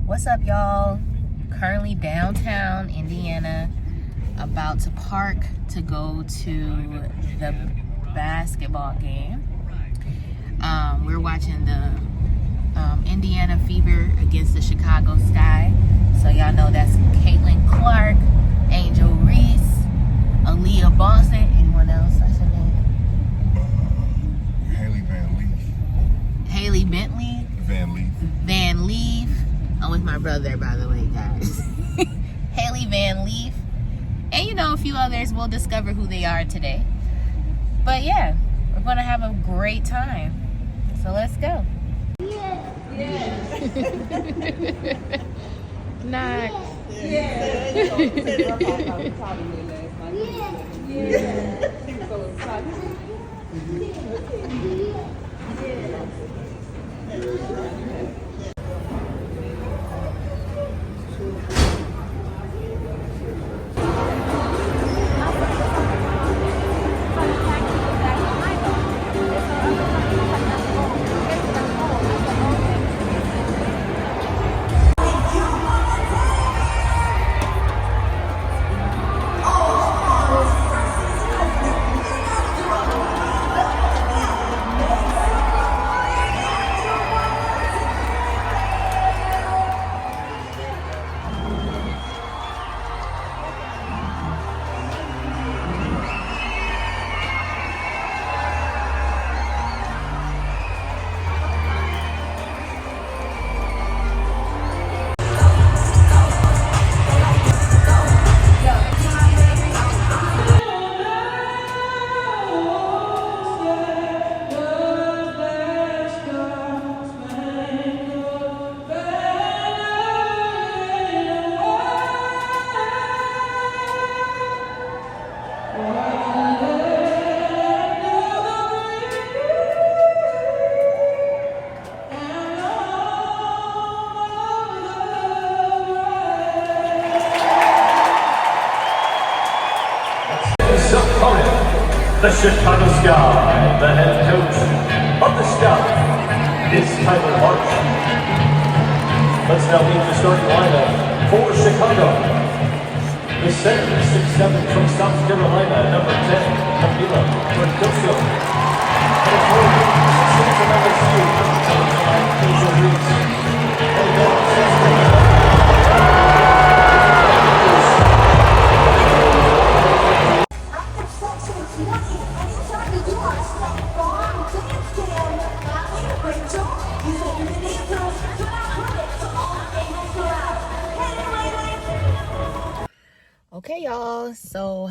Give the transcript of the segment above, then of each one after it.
What's up, y'all? Currently downtown Indiana, about to park to go to the basketball game. We're watching the Indiana Fever against the Chicago Sky. So y'all know that's Caitlin Clark, Angel Reese, Aaliyah Boston, anyone else I should name? Haley Bentley. Van Leaf. I'm with my brother, by the way, guys. Haley Van Leaf. And you know, a few others. We'll discover who they are today. But yeah, we're going to have a great time. So let's go. Yeah. Knox. The Chicago Sky, the head coach of the Sky, is Tyler March. Let's now meet the starting lineup for Chicago. The center, 6'7" from South Carolina, number 10, Camila Cardoso. And forward, 6'6" from LSU, Angel Reese. And guard, 6'3". Okay, y'all. So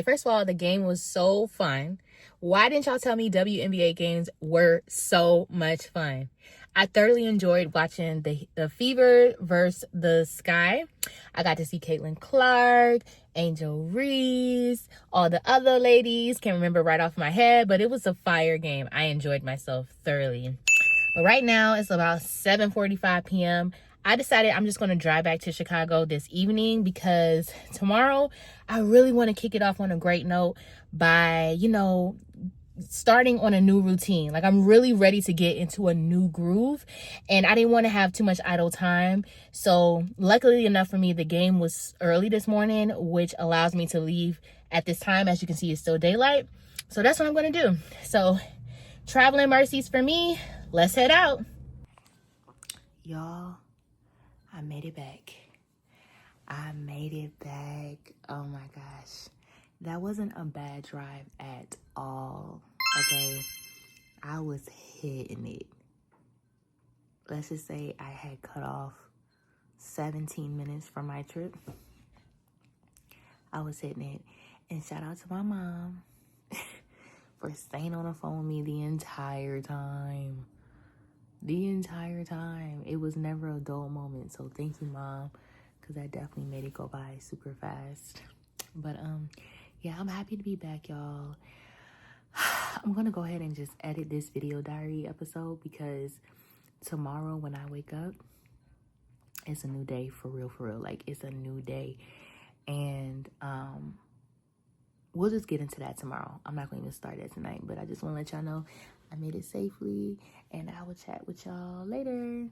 first of all, the game was so fun. Why didn't y'all tell me WNBA games were so much fun? I thoroughly enjoyed watching the Fever versus the Sky. I got to see Caitlin Clark, Angel Reese, all the other ladies. Can't remember right off my head, but it was a fire game. I enjoyed myself thoroughly. But right now, it's about 7:45 p.m. I decided I'm just going to drive back to Chicago this evening because tomorrow I really want to kick it off on a great note by, starting on a new routine. Like, I'm really ready to get into a new groove, and I didn't want to have too much idle time. So luckily enough for me, the game was early this morning, which allows me to leave at this time. As you can see, it's still daylight. So that's what I'm going to do. So traveling mercies for me. Let's head out. Y'all, I made it back. Oh my gosh. That wasn't a bad drive at all. Okay. I was hitting it. Let's just say I had cut off 17 minutes from my trip. I was hitting it. And shout out to my mom for staying on the phone with me the entire time. It was never a dull moment. So thank you, Mom, because that definitely made it go by super fast. But yeah, I'm happy to be back, y'all. I'm gonna go ahead and just edit this video diary episode because tomorrow when I wake up, it's a new day for real. Like, it's a new day. And we'll just get into that tomorrow. I'm not going to even start that tonight, but I just want to let y'all know I made it safely, and I will chat with y'all later.